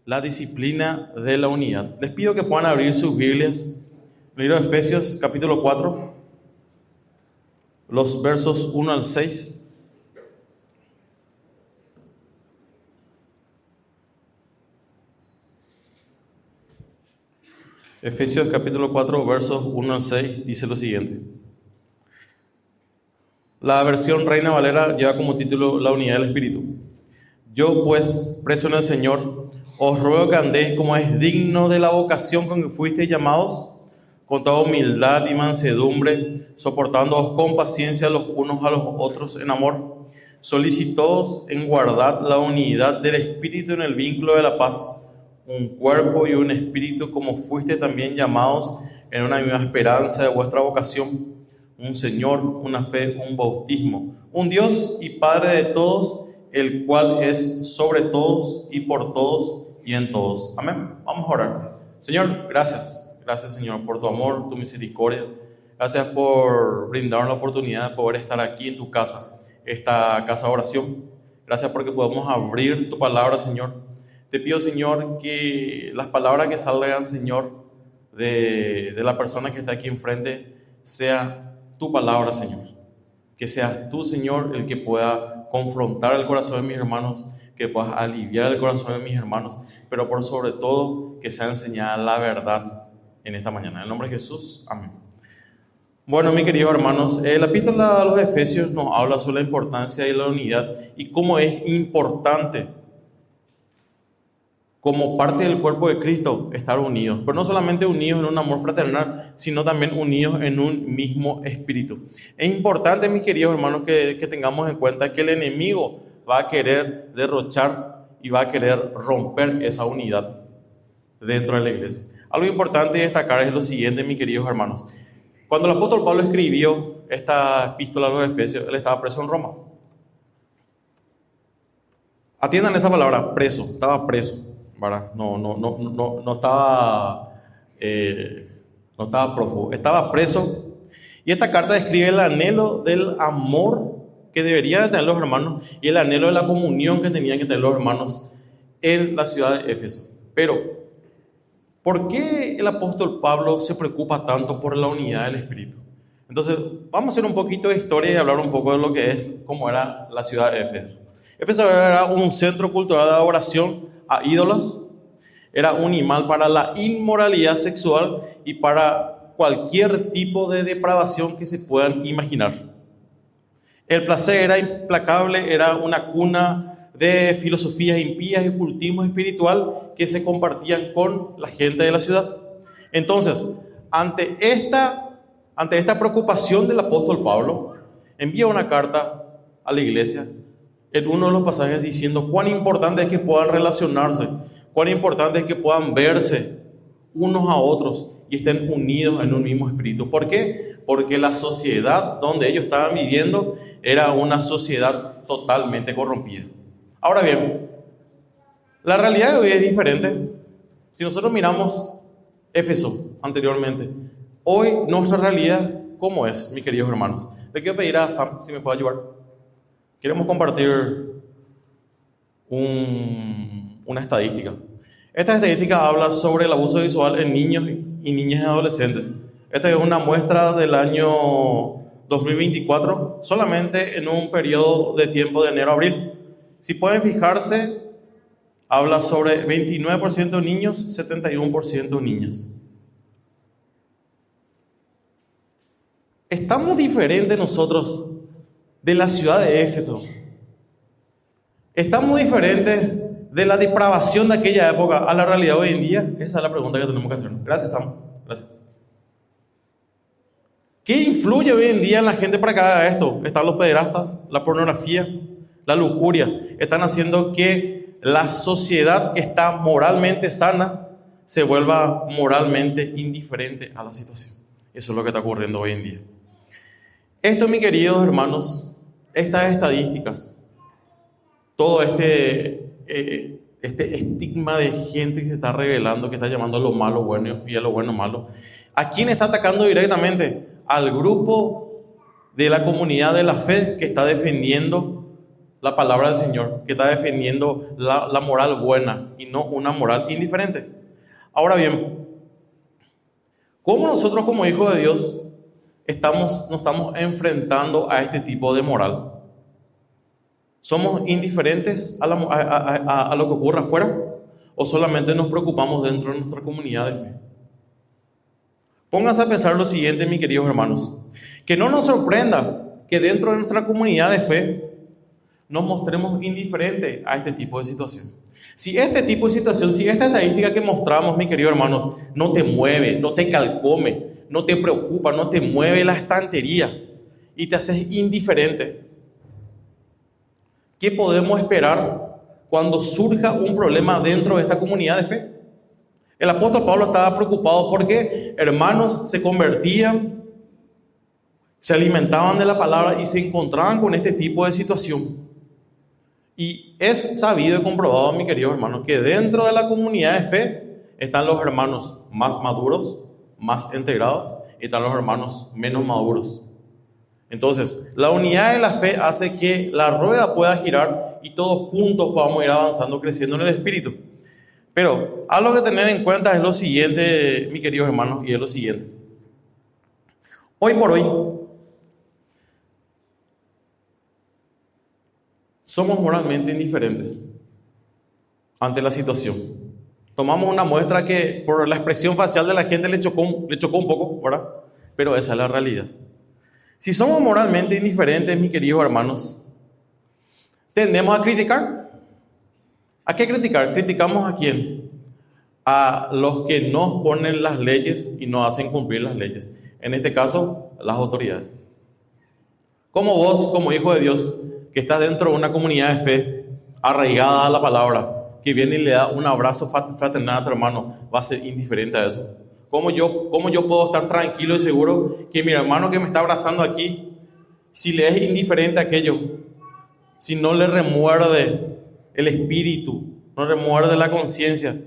la disciplina de la unidad. Les pido que puedan abrir sus Biblias, el libro de Efesios capítulo 4, los versos 1 al 6. Efesios capítulo 4, versos 1 al 6, dice lo siguiente. La versión Reina Valera lleva como título La unidad del Espíritu. Yo pues, preso en el Señor, os ruego que andéis como es digno de la vocación con que fuisteis llamados, con toda humildad y mansedumbre, soportándoos con paciencia los unos a los otros en amor, solicitados en guardar la unidad del Espíritu en el vínculo de la paz, un cuerpo y un espíritu, como fuiste también llamados en una misma esperanza de vuestra vocación, un Señor, una fe, un bautismo, un Dios y Padre de todos, el cual es sobre todos y por todos y en todos. Amén. Vamos a orar. Señor, gracias. Gracias, Señor, por tu amor, tu misericordia. Gracias por brindarnos la oportunidad de poder estar aquí en tu casa, esta casa de oración. Gracias porque podemos abrir tu palabra, Señor. Te pido, Señor, que las palabras que salgan, Señor, de la persona que está aquí enfrente, sea tu palabra, Señor. Que seas tú, Señor, el que pueda confrontar el corazón de mis hermanos, que puedas aliviar el corazón de mis hermanos, pero por sobre todo, que sea enseñada la verdad en esta mañana. En el nombre de Jesús, amén. Bueno, mis queridos hermanos, la epístola a los Efesios nos habla sobre la importancia de la unidad y cómo es importante como parte del cuerpo de Cristo estar unidos, pero no solamente unidos en un amor fraternal, sino también unidos en un mismo espíritu. Es importante, mis queridos hermanos, que tengamos en cuenta que el enemigo va a querer derrochar y va a querer romper esa unidad dentro de la iglesia. Algo importante destacar es lo siguiente, mis queridos hermanos. Cuando el apóstol Pablo escribió esta epístola a los Efesios, él estaba preso en Roma. Atiendan esa palabra, preso, estaba preso. ¿Verdad? No estaba prófugo, estaba preso. Y esta carta describe el anhelo del amor que deberían tener los hermanos y el anhelo de la comunión que tenían que tener los hermanos en la ciudad de Éfeso. Pero, ¿por qué el apóstol Pablo se preocupa tanto por la unidad del Espíritu? Entonces, vamos a hacer un poquito de historia y hablar un poco de lo que es, cómo era la ciudad de Éfeso. Éfeso era un centro cultural de adoración a ídolos, era un imán para la inmoralidad sexual y para cualquier tipo de depravación que se puedan imaginar. El placer era implacable, era una cuna de filosofías impías y cultismo espiritual que se compartían con la gente de la ciudad. Entonces, ante esta preocupación del apóstol Pablo, envía una carta a la iglesia en uno de los pasajes diciendo cuán importante es que puedan relacionarse, cuán importante es que puedan verse unos a otros y estén unidos en un mismo espíritu. ¿Por qué? Porque la sociedad donde ellos estaban viviendo era una sociedad totalmente corrompida. Ahora bien, la realidad de hoy es diferente. Si nosotros miramos Éfeso anteriormente, hoy nuestra realidad, ¿cómo es, mis queridos hermanos? Le quiero pedir a Sam si me puede ayudar. Queremos compartir una estadística. Esta estadística habla sobre el abuso visual en niños y niñas y adolescentes. Esta es una muestra del año 2024, solamente en un periodo de tiempo de enero a abril. Si pueden fijarse, habla sobre 29% niños, 71% niñas. Estamos diferentes nosotros de la ciudad de Éfeso. Estamos diferentes de la depravación de aquella época a la realidad de hoy en día. Esa es la pregunta que tenemos que hacer. Gracias, Sam. Gracias. ¿Qué influye hoy en día en la gente para que haga esto? Están los pederastas, la pornografía, la lujuria. Están haciendo que la sociedad que está moralmente sana se vuelva moralmente indiferente a la situación. Eso es lo que está ocurriendo hoy en día. Esto, mis queridos hermanos, estas estadísticas, todo este estigma de gente que se está revelando, que está llamando a lo malo bueno y a lo bueno malo, ¿a quién está atacando directamente? Al grupo de la comunidad de la fe que está defendiendo la palabra del Señor, que está defendiendo la moral buena y no una moral indiferente. Ahora bien, ¿cómo nosotros como hijos de Dios nos estamos enfrentando a este tipo de moral? ¿Somos indiferentes a lo que ocurre afuera? ¿O solamente nos preocupamos dentro de nuestra comunidad de fe? Pónganse a pensar lo siguiente, mis queridos hermanos. Que no nos sorprenda que dentro de nuestra comunidad de fe nos mostremos indiferentes a este tipo de situación. Si este tipo de situación, si esta estadística que mostramos, mis queridos hermanos, no te mueve, no te calcome, no te preocupa, no te mueve la estantería y te haces indiferente, ¿qué podemos esperar cuando surja un problema dentro de esta comunidad de fe? El apóstol Pablo estaba preocupado porque hermanos se convertían, se alimentaban de la palabra y se encontraban con este tipo de situación. Y es sabido y comprobado, mi querido hermano, que dentro de la comunidad de fe están los hermanos más maduros, más integrados, y están los hermanos menos maduros. Entonces, la unidad de la fe hace que la rueda pueda girar y todos juntos podamos ir avanzando, creciendo en el Espíritu. Pero algo que tener en cuenta es lo siguiente, mis queridos hermanos, y es lo siguiente. Hoy por hoy, somos moralmente indiferentes ante la situación. Tomamos una muestra que por la expresión facial de la gente le chocó un poco, ¿verdad? Pero esa es la realidad. Si somos moralmente indiferentes, mis queridos hermanos, tendemos a criticar. ¿A qué criticar? ¿Criticamos a quién? A los que nos ponen las leyes y no hacen cumplir las leyes. En este caso, las autoridades. Como vos, como hijo de Dios, que estás dentro de una comunidad de fe, arraigada a la palabra, que viene y le da un abrazo fraternal a tu hermano, va a ser indiferente a eso. ¿Cómo yo puedo estar tranquilo y seguro que mi hermano que me está abrazando aquí, si le es indiferente a aquello, si no le remuerde el espíritu, no remuerde la conciencia,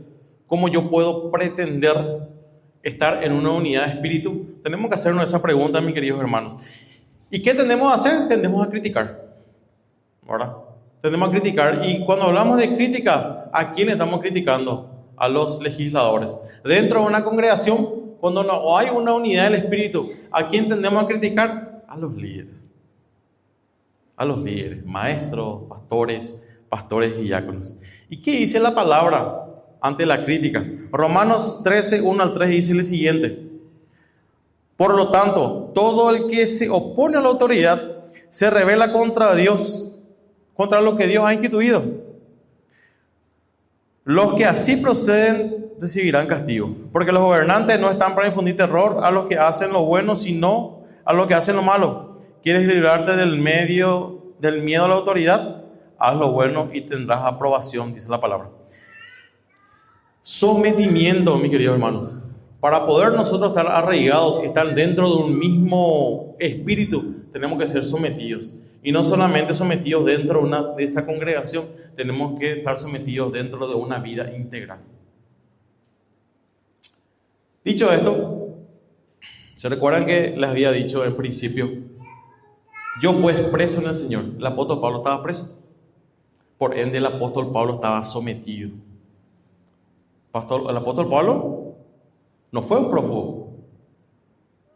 cómo yo puedo pretender estar en una unidad de espíritu? Tenemos que hacernos esa pregunta, mis queridos hermanos. ¿Y qué tendemos a hacer? Tendemos a criticar, ¿verdad? Tendemos a criticar. Y cuando hablamos de crítica, ¿a quién estamos criticando? A los legisladores. Dentro de una congregación, cuando no hay una unidad del espíritu, ¿a quién tendemos a criticar? A los líderes. A los líderes, maestros, pastores y diáconos. ¿Y qué dice la palabra ante la crítica? Romanos 13, 1 al 3 dice lo siguiente. Por lo tanto, todo el que se opone a la autoridad se rebela contra Dios, contra lo que Dios ha instituido. Los que así proceden recibirán castigo, porque los gobernantes no están para infundir terror a los que hacen lo bueno, sino a los que hacen lo malo. ¿Quieres librarte del miedo a la autoridad? Haz lo bueno y tendrás aprobación, dice la palabra. Sometimiento, mis queridos hermanos. Para poder nosotros estar arraigados y estar dentro de un mismo espíritu, tenemos que ser sometidos. Y no solamente sometidos dentro de esta congregación, tenemos que estar sometidos dentro de una vida integral. Dicho esto, ¿se recuerdan que les había dicho en principio? Yo pues preso en el Señor. El apóstol Pablo estaba preso. Por ende, el apóstol Pablo estaba sometido. El apóstol Pablo no fue un prófugo.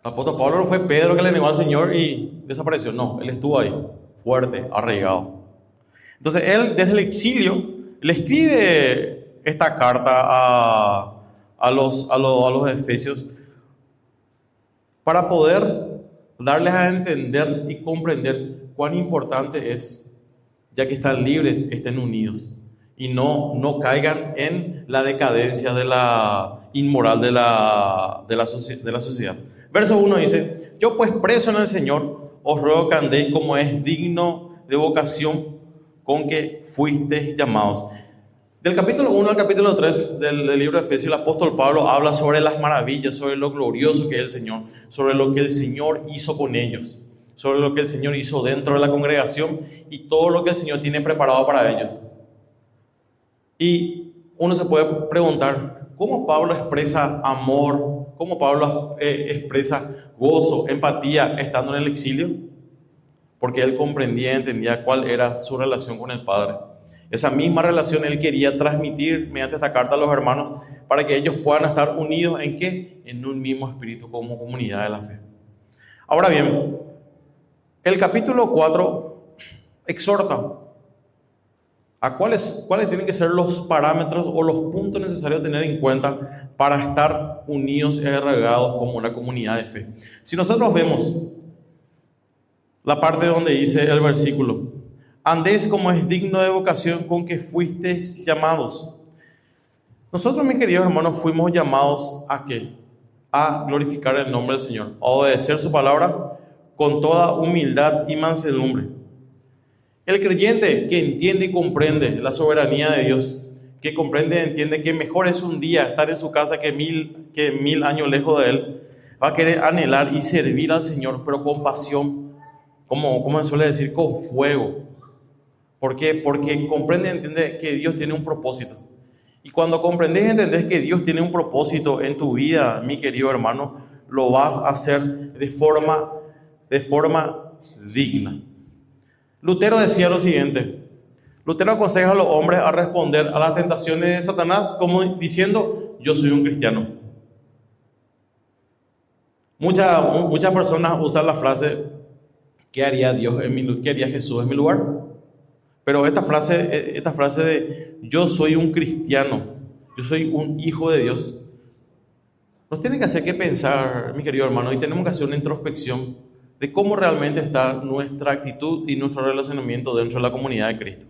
El apóstol Pablo no fue Pedro que le negó al Señor y desapareció. No, él estuvo ahí, fuerte, arraigado. Entonces, él desde el exilio le escribe esta carta a los efesios para poder darles a entender y comprender cuán importante es, ya que están libres, estén unidos y no caigan en la decadencia de la inmoral de la sociedad. Verso 1 dice: yo pues preso en el Señor os ruego que andéis como es digno de vocación con que fuisteis llamados. Del capítulo 1 al capítulo 3 del libro de Efesios, el apóstol Pablo habla sobre las maravillas, sobre lo glorioso que es el Señor, sobre lo que el Señor hizo con ellos, sobre lo que el Señor hizo dentro de la congregación y todo lo que el Señor tiene preparado para ellos. Y uno se puede preguntar, ¿cómo Pablo expresa amor? ¿Cómo Pablo expresa gozo, empatía estando en el exilio? porque él comprendía y entendía cuál era su relación con el Padre. Esa misma relación él quería transmitir mediante esta carta a los hermanos para que ellos puedan estar unidos ¿en qué? En un mismo espíritu como comunidad de la fe. Ahora bien, el capítulo 4 exhorta a cuáles tienen que ser los parámetros o los puntos necesarios a tener en cuenta para estar unidos y arraigados como una comunidad de fe. Si nosotros vemos la parte donde dice el versículo, andéis como es digno de vocación con que fuisteis llamados. Nosotros, mis queridos hermanos, fuimos llamados ¿a qué? A glorificar el nombre del Señor, a obedecer su palabra con toda humildad y mansedumbre. El creyente que entiende y comprende la soberanía de Dios, que comprende y entiende que mejor es un día estar en su casa que mil años lejos de Él, va a querer anhelar y servir al Señor, pero con pasión, como se suele decir, con fuego. ¿Por qué? Porque comprende y entiende que Dios tiene un propósito. Y cuando comprendes y entendés que Dios tiene un propósito en tu vida, mi querido hermano, lo vas a hacer de forma digna. Lutero decía lo siguiente. Lutero aconseja a los hombres a responder a las tentaciones de Satanás como diciendo, yo soy un cristiano. Muchas personas usan la frase, ¿qué haría Jesús en mi lugar? Pero esta frase de yo soy un cristiano, yo soy un hijo de Dios, nos tiene que hacer que pensar, mi querido hermano, y tenemos que hacer una introspección de cómo realmente está nuestra actitud y nuestro relacionamiento dentro de la comunidad de Cristo.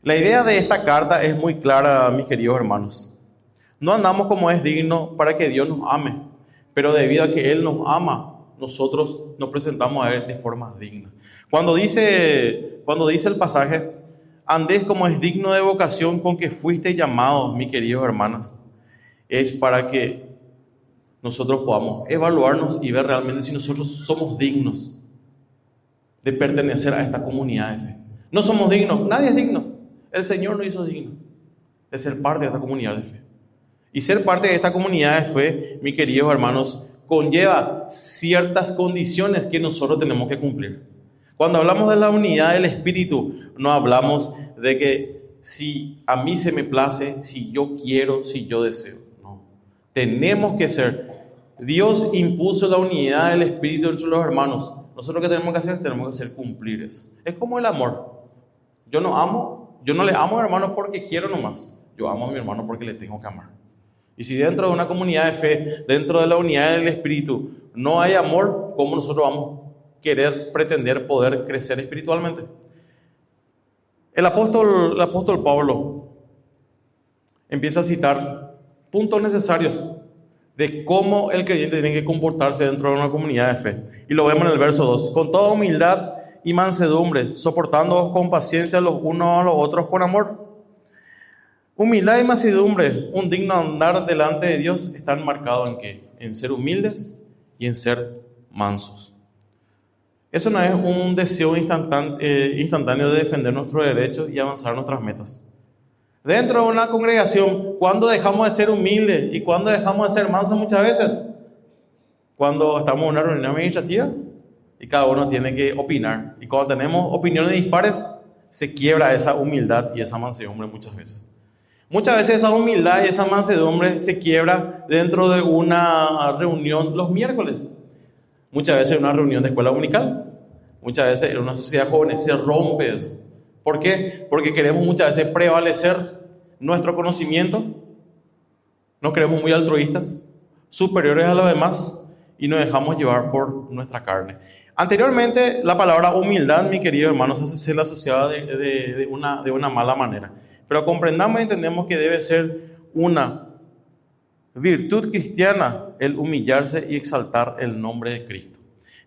La idea de esta carta es muy clara, mis queridos hermanos. No andamos como es digno para que Dios nos ame, pero debido a que Él nos ama, nosotros nos presentamos a Él de forma digna. Cuando dice el pasaje, andéis como es digno de vocación con que fuiste llamados, mis queridos hermanos, es para que nosotros podamos evaluarnos y ver realmente si nosotros somos dignos de pertenecer a esta comunidad de fe. No somos dignos, nadie es digno. El Señor nos hizo digno de ser parte de esta comunidad de fe. Y ser parte de esta comunidad de fe, mis queridos hermanos, conlleva ciertas condiciones que nosotros tenemos que cumplir. Cuando hablamos de la unidad del Espíritu, no hablamos de que si a mí se me place, si yo quiero, si yo deseo. No. Tenemos que ser. Dios impuso la unidad del Espíritu entre los hermanos. Nosotros lo que tenemos que hacer, cumplir eso. Es como el amor. Yo no le amo a mi hermano porque quiero nomás. Yo amo a mi hermano porque le tengo que amar. Y si dentro de una comunidad de fe, dentro de la unidad del Espíritu, no hay amor, ¿cómo nosotros vamos a querer pretender poder crecer espiritualmente? El apóstol Pablo empieza a citar puntos necesarios de cómo el creyente tiene que comportarse dentro de una comunidad de fe. Y lo vemos en el verso 2. Con toda humildad y mansedumbre, soportándoos con paciencia los unos a los otros con amor. Humildad y mansedumbre, un digno andar delante de Dios, están marcados ¿en qué? En ser humildes y en ser mansos. Eso no es un deseo instantáneo de defender nuestros derechos y avanzar nuestras metas. Dentro de una congregación, ¿cuándo dejamos de ser humildes y cuándo dejamos de ser mansos muchas veces? Cuando estamos en una reunión administrativa y cada uno tiene que opinar. Y cuando tenemos opiniones dispares, se quiebra esa humildad y esa mansedumbre muchas veces. Muchas veces esa humildad y esa mansedumbre se quiebra dentro de una reunión los miércoles. Muchas veces en una reunión de escuela dominical. Muchas veces en una sociedad joven se rompe eso. ¿Por qué? Porque queremos muchas veces prevalecer nuestro conocimiento. Nos creemos muy altruistas, superiores a los demás y nos dejamos llevar por nuestra carne. Anteriormente, la palabra humildad, mi querido hermano, se la asociaba de una mala manera. Pero comprendamos y entendemos que debe ser una virtud cristiana el humillarse y exaltar el nombre de Cristo.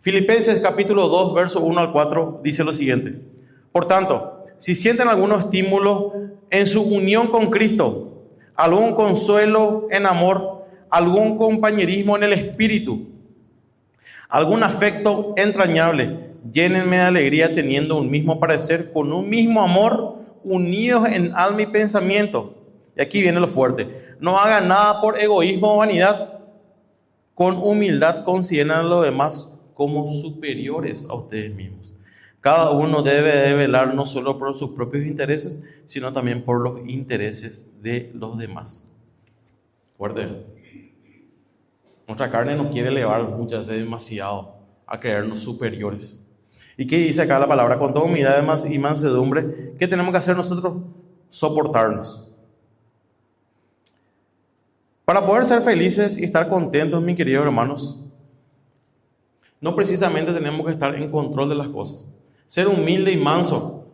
Filipenses capítulo 2, verso 1 al 4 dice lo siguiente. Por tanto, si sienten algún estímulo en su unión con Cristo, algún consuelo en amor, algún compañerismo en el espíritu, algún afecto entrañable, llénenme de alegría teniendo un mismo parecer, con un mismo amor, unidos en alma y pensamiento. Y aquí viene lo fuerte. No hagan nada por egoísmo o vanidad. Con humildad consideren a los demás como superiores a ustedes mismos. Cada uno debe de velar no solo por sus propios intereses, sino también por los intereses de los demás. Fuerte. Nuestra carne nos quiere elevar muchas veces demasiado a creernos superiores. ¿Y qué dice acá la palabra? Con toda humildad y mansedumbre, ¿qué tenemos que hacer nosotros? Soportarnos. Para poder ser felices y estar contentos, mis queridos hermanos, no precisamente tenemos que estar en control de las cosas. Ser humilde y manso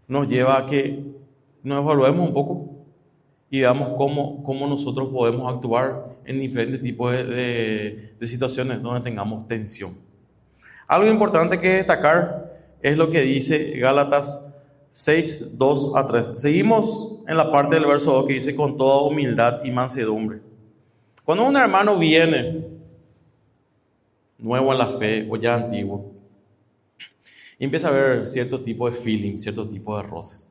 nos lleva a que nos evaluemos un poco y veamos cómo nosotros podemos actuar en diferentes tipos de situaciones donde tengamos tensión. Algo importante que destacar es lo que dice Gálatas 6, 2 a 3. Seguimos en la parte del verso 2 que dice con toda humildad y mansedumbre. Cuando un hermano viene nuevo en la fe o ya antiguo y empieza a ver cierto tipo de feeling, cierto tipo de roce,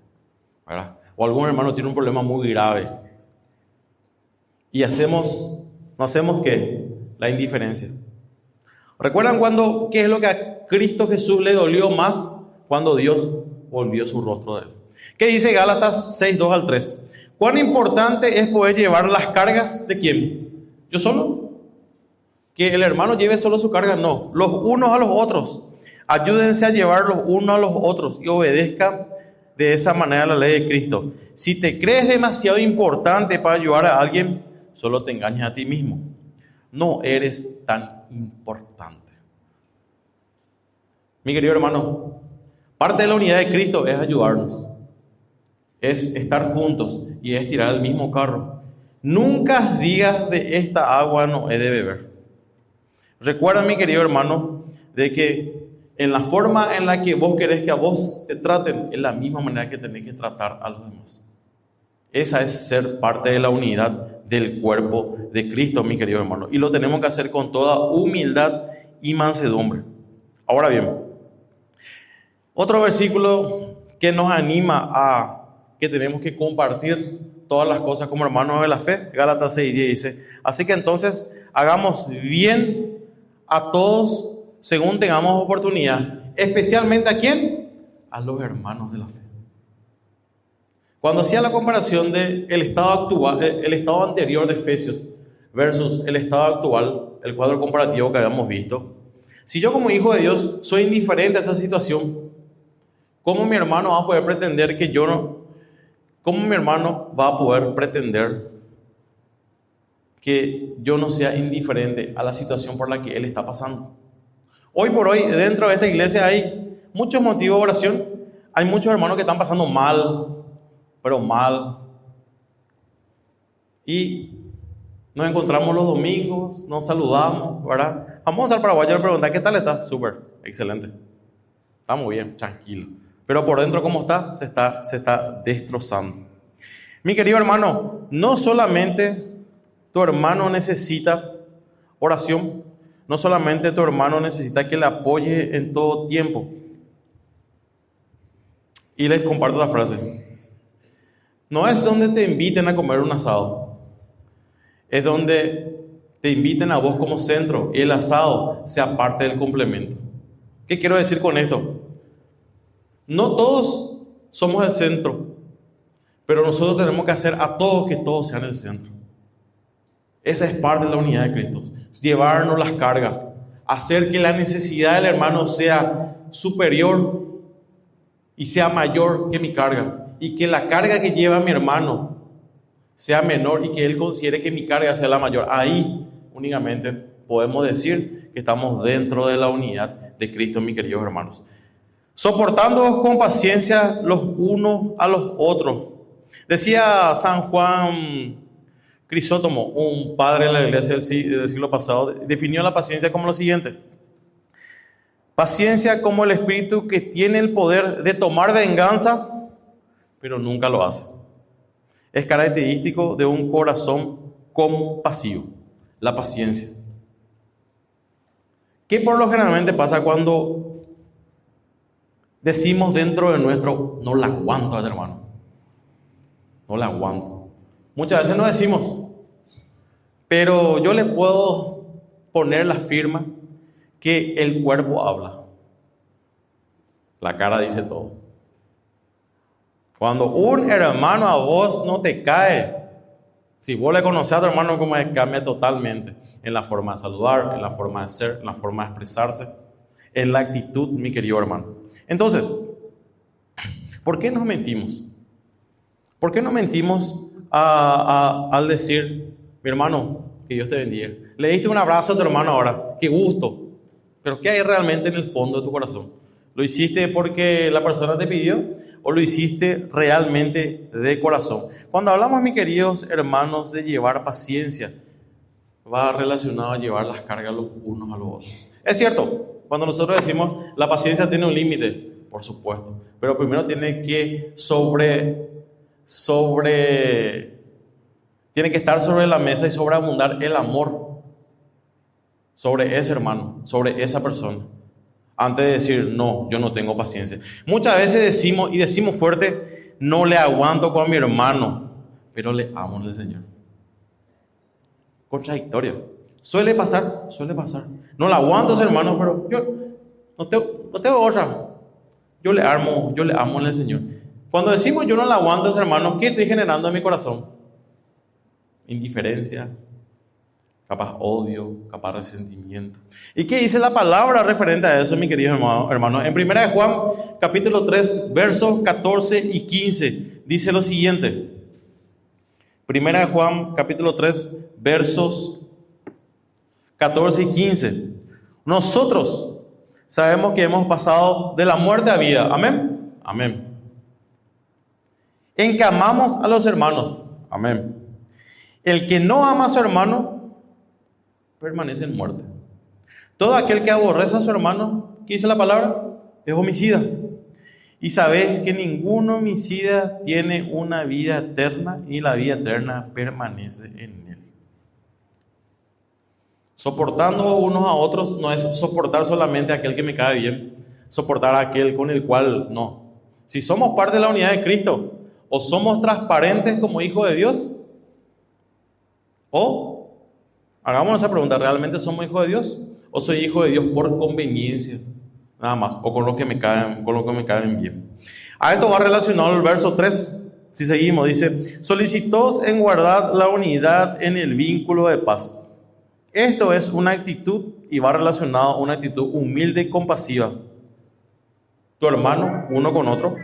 ¿verdad? O algún hermano tiene un problema muy grave y no hacemos ¿qué? La indiferencia. ¿Recuerdan qué es lo que a Cristo Jesús le dolió más cuando Dios volvió su rostro de él? ¿Qué dice Gálatas 6, 2 al 3? ¿Cuán importante es poder llevar las cargas de quién? ¿Yo solo? ¿Que el hermano lleve solo su carga? No, los unos a los otros. Ayúdense a llevar los unos a los otros y obedezcan de esa manera la ley de Cristo. Si te crees demasiado importante para ayudar a alguien, solo te engañas a ti mismo. No eres tan importante. Mi querido hermano, parte de la unidad de Cristo es ayudarnos, es estar juntos y es tirar el mismo carro. Nunca digas de esta agua no he de beber. Recuerda, mi querido hermano, de que en la forma en la que vos querés que a vos te traten, es la misma manera que tenés que tratar a los demás. Esa es ser parte de la unidad del cuerpo de Cristo, mi querido hermano. Y lo tenemos que hacer con toda humildad y mansedumbre. Ahora bien, otro versículo que nos anima a que tenemos que compartir todas las cosas como hermanos de la fe, Gálatas 6:10 dice, así que entonces hagamos bien a todos según tengamos oportunidad, especialmente ¿a quién? A los hermanos de la fe. Cuando hacía la comparación del estado actual, el estado anterior de Efesios versus el estado actual, el cuadro comparativo que habíamos visto, si yo como hijo de Dios soy indiferente a esa situación, ¿cómo mi hermano va a poder pretender que yo no? ¿Cómo mi hermano va a poder pretender que yo no sea indiferente a la situación por la que él está pasando? Hoy por hoy, dentro de esta iglesia hay muchos motivos de oración. Hay muchos hermanos que están pasando mal, pero mal. Y nos encontramos los domingos, nos saludamos, ¿verdad? Vamos al paraguayo y le preguntamos, ¿qué tal está? Súper, excelente. Está muy bien, tranquilo. Pero por dentro, ¿cómo está? Se está destrozando. Mi querido hermano, no solamente tu hermano necesita oración, no solamente tu hermano necesita que le apoye en todo tiempo. Y les comparto la frase. No es donde te inviten a comer un asado, es donde te inviten a vos como centro y el asado sea parte del complemento. ¿Qué quiero decir con esto? No todos somos el centro, pero nosotros tenemos que hacer a todos que todos sean el centro. Esa es parte de la unidad de Cristo. Llevarnos las cargas, hacer que la necesidad del hermano sea superior y sea mayor que mi carga, y que la carga que lleva mi hermano sea menor y que él considere que mi carga sea la mayor. Ahí únicamente podemos decir que estamos dentro de la unidad de Cristo, mis queridos hermanos. Soportándoos con paciencia los unos a los otros. Decía San Juan Crisóstomo, un padre de la iglesia del siglo pasado, definió la paciencia como lo siguiente: paciencia como el espíritu que tiene el poder de tomar venganza, pero nunca lo hace. Es característico de un corazón compasivo, la paciencia. ¿Qué por lo generalmente pasa cuando decimos dentro de nuestro, no la aguanto, hermano? No la aguanto. Muchas veces no decimos, pero yo le puedo poner la firma que el cuerpo habla. La cara dice todo. Cuando un hermano a vos no te cae, si vos le conocés a tu hermano, como cambia totalmente en la forma de saludar, en la forma de ser, en la forma de expresarse, en la actitud, mi querido hermano. Entonces, ¿por qué nos mentimos? ¿Por qué nos mentimos al decir, mi hermano, que Dios te bendiga? Le diste un abrazo a tu hermano ahora, qué gusto. Pero ¿qué hay realmente en el fondo de tu corazón? ¿Lo hiciste porque la persona te pidió o lo hiciste realmente de corazón? Cuando hablamos, mis queridos hermanos, de llevar paciencia, va relacionado a llevar las cargas los unos a los otros. Es cierto, cuando nosotros decimos la paciencia tiene un límite, por supuesto, pero primero tiene que tiene que estar sobre la mesa y sobreabundar el amor sobre ese hermano, sobre esa persona, antes de decir, no, yo no tengo paciencia. Muchas veces decimos fuerte, no le aguanto con mi hermano, pero le amo al Señor. Contradictorio. Suele pasar. No le aguanto a ese hermano, pero yo no tengo otra. Yo le amo al Señor. Cuando decimos yo no le aguanto a ese hermano, ¿qué estoy generando en mi corazón? Indiferencia, capaz odio, capaz resentimiento. ¿Y qué dice la palabra referente a eso, mi querido hermano? En 1 Juan, capítulo 3, versos 14 y 15, dice lo siguiente. 1 Juan, capítulo 3, versos 14 y 15. Nosotros sabemos que hemos pasado de la muerte a vida. Amén. Amén. En que amamos a los hermanos. Amén. El que no ama a su hermano permanece en muerte. Todo aquel que aborrece a su hermano, ¿qué dice la palabra? Es homicida. Y sabéis que ningún homicida tiene una vida eterna y la vida eterna permanece en él. Soportando unos a otros no es soportar solamente a aquel que me cae bien, soportar a aquel con el cual no. Si somos parte de la unidad de Cristo, o somos transparentes como hijos de Dios, o hagamos esa pregunta, ¿realmente somos hijos de Dios? ¿O soy hijo de Dios por conveniencia? Nada más, o con lo que me caen bien. A esto va relacionado el verso 3. Si seguimos, dice, solicitaos en guardar la unidad en el vínculo de paz. Esto es una actitud y va relacionado a una actitud humilde y compasiva. Tu hermano, uno con otro,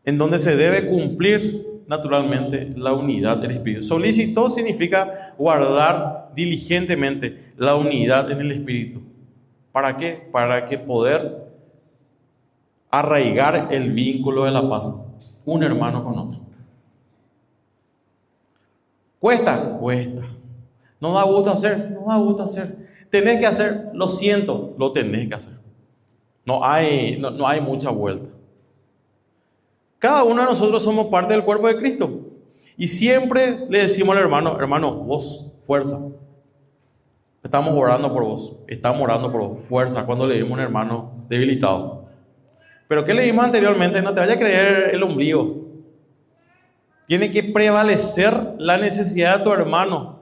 en donde se debe cumplir naturalmente la unidad del Espíritu. Solicitó significa guardar diligentemente la unidad en el Espíritu. ¿Para qué? Para que poder arraigar el vínculo de la paz, un hermano con otro. ¿Cuesta? Cuesta. ¿No da gusto hacer? No da gusto hacer. ¿Tenés que hacer? Lo siento, lo tenés que hacer. No hay mucha vuelta. Cada uno de nosotros somos parte del cuerpo de Cristo. Y siempre le decimos al hermano, vos, fuerza. Estamos orando por vos, fuerza, cuando le dimos a un hermano debilitado. Pero ¿qué le dimos anteriormente? No te vayas a creer el ombligo. Tiene que prevalecer la necesidad de tu hermano.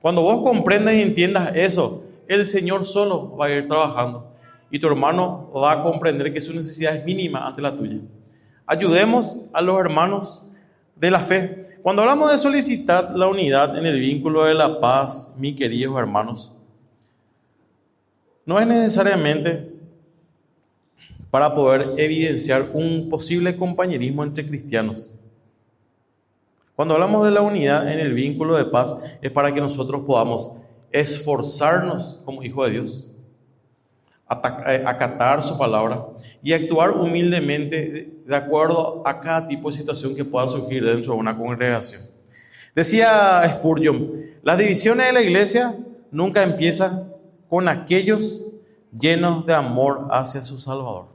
Cuando vos comprendas y entiendas eso, el Señor solo va a ir trabajando. Y tu hermano va a comprender que su necesidad es mínima ante la tuya. Ayudemos a los hermanos de la fe. Cuando hablamos de solicitar la unidad en el vínculo de la paz, mis queridos hermanos, no es necesariamente para poder evidenciar un posible compañerismo entre cristianos. Cuando hablamos de la unidad en el vínculo de paz, es para que nosotros podamos esforzarnos como hijos de Dios, acatar su palabra y actuar humildemente de acuerdo a cada tipo de situación que pueda surgir dentro de una congregación. Decía Spurgeon, las divisiones de la iglesia nunca empiezan con aquellos llenos de amor hacia su Salvador.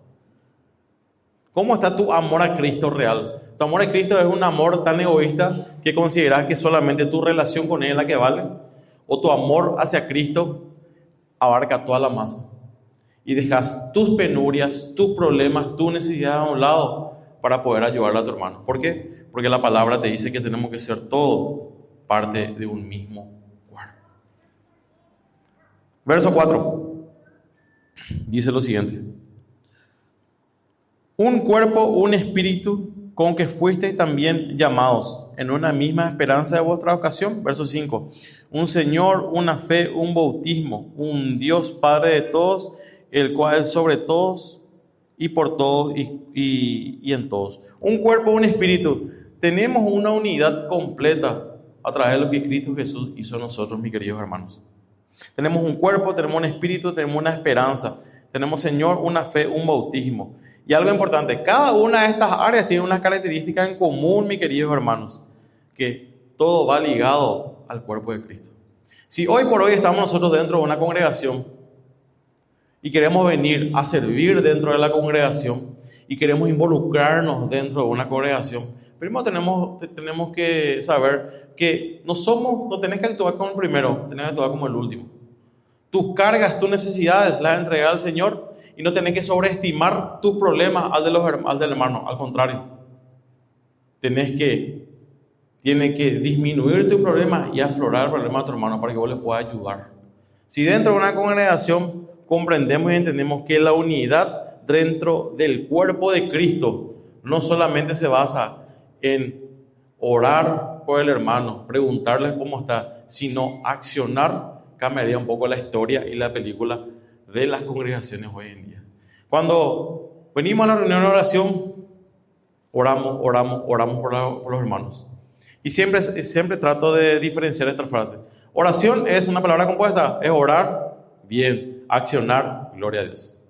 ¿Cómo está tu amor a Cristo real? Tu amor a Cristo es un amor tan egoísta que consideras que solamente tu relación con Él es la que vale, o tu amor hacia Cristo abarca toda la masa y dejas tus penurias, tus problemas, tu necesidad a un lado para poder ayudarle a tu hermano. ¿Por qué? Porque la palabra te dice que tenemos que ser todo parte de un mismo cuerpo. Verso 4. dice lo siguiente: un cuerpo, un espíritu, con que fuisteis también llamados, en una misma esperanza de vuestra ocasión. Verso 5. Un Señor, una fe, un bautismo, un Dios Padre de todos, el cual es sobre todos y por todos y en todos. Un cuerpo, un espíritu. Tenemos una unidad completa a través de lo que Cristo Jesús hizo a nosotros, mis queridos hermanos. Tenemos un cuerpo, tenemos un espíritu, tenemos una esperanza. Tenemos, Señor, una fe, un bautismo. Y algo importante, cada una de estas áreas tiene unas características en común, mis queridos hermanos, que todo va ligado al cuerpo de Cristo. Si hoy por hoy estamos nosotros dentro de una congregación y queremos venir a servir dentro de la congregación y queremos involucrarnos dentro de una congregación, primero tenemos que saber que no tenés que actuar como el primero, tenés que actuar como el último. Tus cargas, tus necesidades las entregar al Señor y no tenés que sobreestimar tus problemas al del hermano. Al contrario, tienes que disminuir tus problemas y aflorar el problema de tu hermano para que vos le puedas ayudar. Si dentro de una congregación comprendemos y entendemos que la unidad dentro del cuerpo de Cristo no solamente se basa en orar por el hermano, preguntarles cómo está, sino accionar, cambiaría un poco la historia y la película de las congregaciones hoy en día. Cuando venimos a la reunión de oración, oramos por los hermanos. Y siempre trato de diferenciar esta frase. Oración es una palabra compuesta, es orar, bien, accionar, gloria a Dios.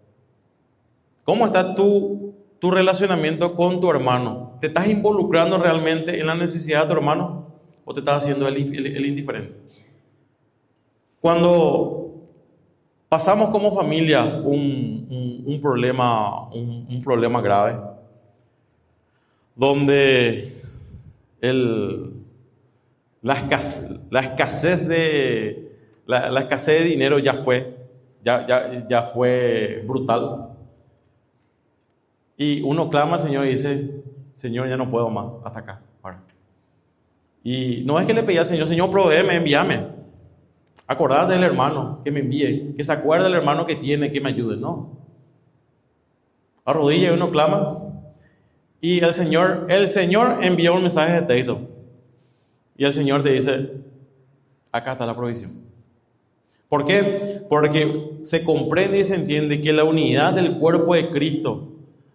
¿Cómo está tu relacionamiento con tu hermano? ¿Te estás involucrando realmente en la necesidad de tu hermano o te estás haciendo el indiferente? Cuando pasamos como familia un problema grave, donde la escasez de dinero ya fue brutal. Y uno clama al Señor y dice: Señor, ya no puedo más, hasta acá. Ahora. Y no es que le pedí al Señor: Señor, provéeme, envíame. Acordate del hermano que me envíe, que se acuerde del hermano que tiene, que me ayude. No. Arrodilla y uno clama. Y el Señor envió un mensaje de texto. Y el Señor te dice: acá está la provisión. ¿Por qué? Porque se comprende y se entiende que la unidad del cuerpo de Cristo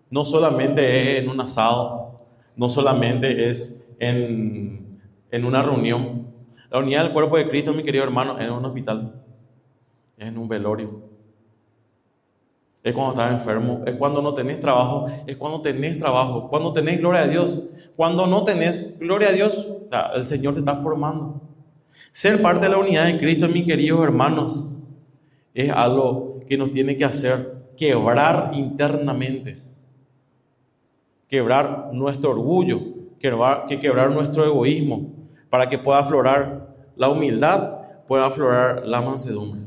no solamente es en un asado, no solamente es en una reunión. La unidad del cuerpo de Cristo, mi querido hermano, es en un hospital, es en un velorio, es cuando estás enfermo, es cuando no tenés trabajo, es cuando tenés trabajo, cuando tenés gloria a Dios, cuando no tenés gloria a Dios, el Señor te está formando. Ser parte de la unidad de Cristo, mis queridos hermanos, es algo que nos tiene que hacer quebrar internamente, quebrar nuestro orgullo, quebrar nuestro egoísmo, para que pueda aflorar la humildad, pueda aflorar la mansedumbre.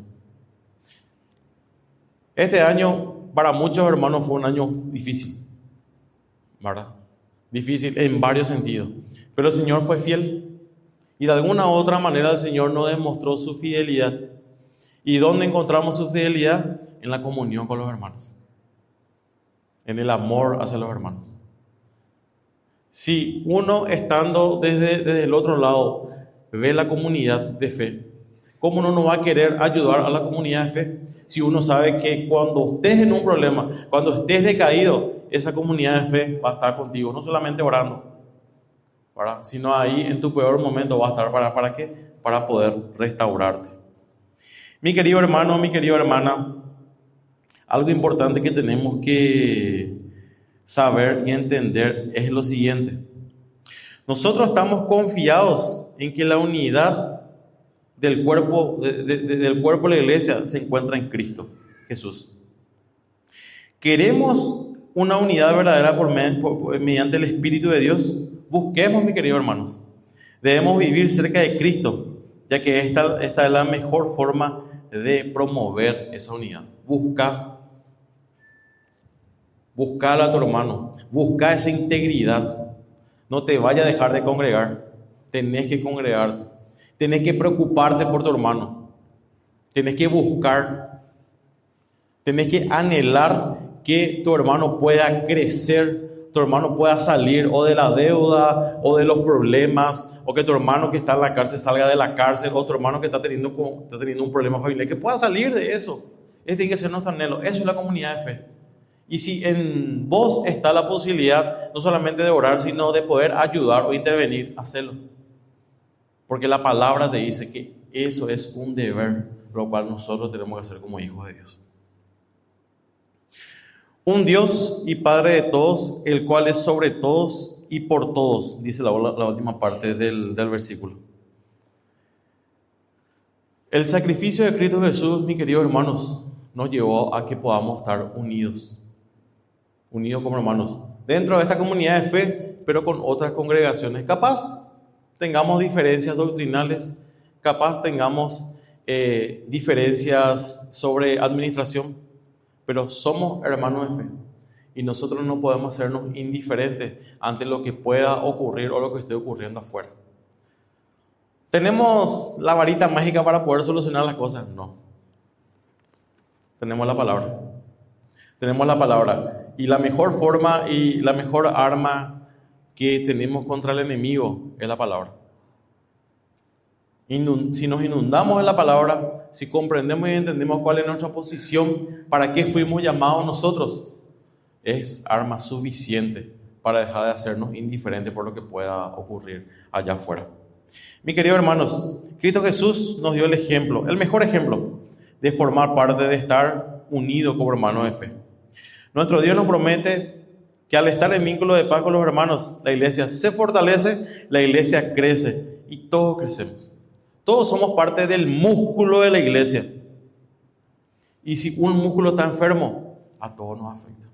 Este año para muchos hermanos fue un año difícil, ¿verdad? Difícil en varios sentidos, pero el Señor fue fiel y de alguna u otra manera el Señor nos demostró su fidelidad. ¿Y dónde encontramos su fidelidad? En la comunión con los hermanos, en el amor hacia los hermanos. Si uno estando desde el otro lado ve la comunidad de fe, ¿cómo no va a querer ayudar a la comunidad de fe? Si uno sabe que cuando estés en un problema, cuando estés decaído, esa comunidad de fe va a estar contigo, no solamente orando, ¿verdad? Sino ahí en tu peor momento va a estar ¿para qué? Para poder restaurarte. Mi querido hermano, mi querida hermana, algo importante que tenemos que saber y entender es lo siguiente. Nosotros estamos confiados en que la unidad del cuerpo de la iglesia se encuentra en Cristo Jesús. ¿Queremos una unidad verdadera mediante el Espíritu de Dios? Busquemos, mis queridos hermanos. Debemos vivir cerca de Cristo, ya que esta es la mejor forma de promover esa unidad. Busca a tu hermano, busca esa integridad. No te vayas a dejar de congregar. Tenés que congregarte. Tenés que preocuparte por tu hermano. Tenés que buscar. Tenés que anhelar que tu hermano pueda crecer, tu hermano pueda salir o de la deuda o de los problemas, o que tu hermano que está en la cárcel salga de la cárcel, o tu hermano que está teniendo un problema familiar, que pueda salir de eso. Ese tiene que ser nuestro anhelo. Eso es la comunidad de fe. Y si en vos está la posibilidad no solamente de orar, sino de poder ayudar o intervenir, hacelo. Porque la palabra te dice que eso es un deber, lo cual nosotros tenemos que hacer como hijos de Dios. Un Dios y Padre de todos, el cual es sobre todos y por todos, dice la última parte del versículo. El sacrificio de Cristo Jesús, mis queridos hermanos, nos llevó a que podamos estar unidos como hermanos, dentro de esta comunidad de fe, pero con otras congregaciones. Capaz tengamos diferencias doctrinales, capaz tengamos diferencias sobre administración, pero somos hermanos de fe y nosotros no podemos hacernos indiferentes ante lo que pueda ocurrir o lo que esté ocurriendo afuera. ¿Tenemos la varita mágica para poder solucionar las cosas? No. Tenemos la palabra. Tenemos la palabra. Y la mejor forma y la mejor arma que tenemos contra el enemigo es la palabra. Si nos inundamos en la palabra, si comprendemos y entendemos cuál es nuestra posición, para qué fuimos llamados nosotros, es arma suficiente para dejar de hacernos indiferentes por lo que pueda ocurrir allá afuera. Mis queridos hermanos, Cristo Jesús nos dio el ejemplo, el mejor ejemplo de formar parte, de estar unidos como hermanos de fe. Nuestro Dios nos promete que al estar en vínculo de paz con los hermanos, la iglesia se fortalece, la iglesia crece y todos crecemos. Todos somos parte del músculo de la iglesia. Y si un músculo está enfermo, a todos nos afecta.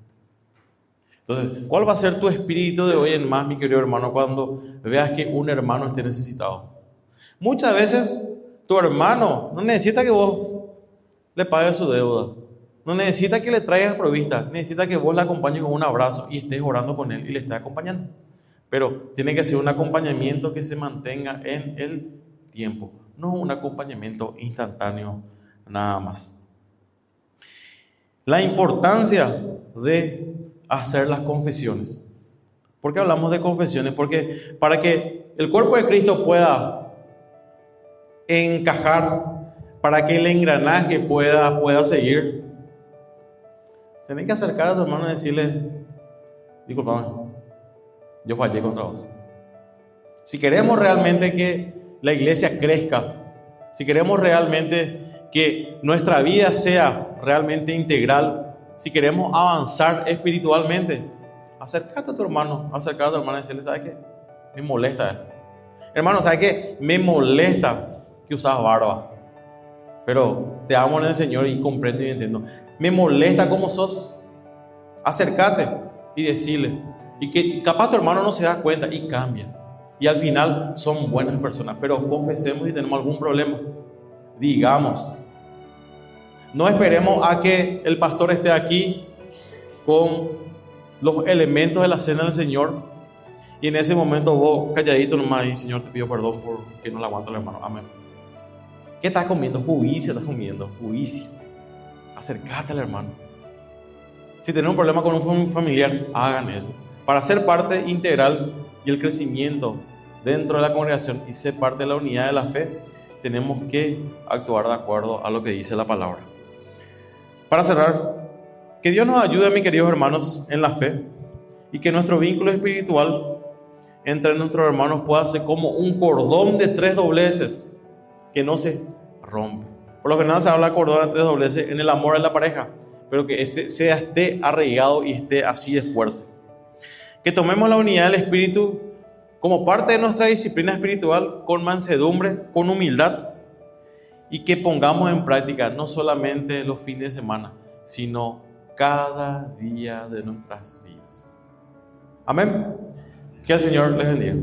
Entonces, ¿cuál va a ser tu espíritu de hoy en más, mi querido hermano, cuando veas que un hermano esté necesitado? Muchas veces tu hermano no necesita que vos le pagues su deuda. No necesita que le traigas provista, necesita que vos le acompañes con un abrazo y estés orando con él y le estés acompañando. Pero tiene que ser un acompañamiento que se mantenga en el tiempo, no un acompañamiento instantáneo nada más. La importancia de hacer las confesiones. ¿Por qué hablamos de confesiones? Porque para que el cuerpo de Cristo pueda encajar, para que el engranaje pueda seguir, tenés que acercar a tu hermano y decirle: discúlpame, yo fallé contra vos. Si queremos realmente que la iglesia crezca, si queremos realmente que nuestra vida sea realmente integral, si queremos avanzar espiritualmente, acércate a tu hermano, y decirle: ¿sabes qué? Me molesta esto. Hermano, ¿sabes qué? Me molesta que usas barba, pero te amo en el Señor y comprendo y entiendo. Me molesta cómo sos. Acércate y decirle. Y que capaz tu hermano no se da cuenta y cambia. Y al final son buenas personas. Pero confesemos si tenemos algún problema. Digamos. No esperemos a que el pastor esté aquí con los elementos de la cena del Señor. Y en ese momento vos calladito nomás y: Señor, te pido perdón porque no le aguanto al hermano. Amén. ¿Qué estás comiendo? Juicio estás comiendo. Juicio. Acércate al hermano. Si tienen un problema con un familiar, hagan eso. Para ser parte integral y el crecimiento dentro de la congregación y ser parte de la unidad de la fe, tenemos que actuar de acuerdo a lo que dice la palabra. Para cerrar, que Dios nos ayude, mis queridos hermanos, en la fe, y que nuestro vínculo espiritual entre nuestros hermanos pueda ser como un cordón de 3 dobleces que no se rompe. Por lo general se habla de cordón de 3 dobleces en el amor de la pareja, pero que esté arraigado y esté así de fuerte. Que tomemos la unidad del Espíritu como parte de nuestra disciplina espiritual, con mansedumbre, con humildad, y que pongamos en práctica no solamente los fines de semana, sino cada día de nuestras vidas. Amén. Que el Señor les bendiga.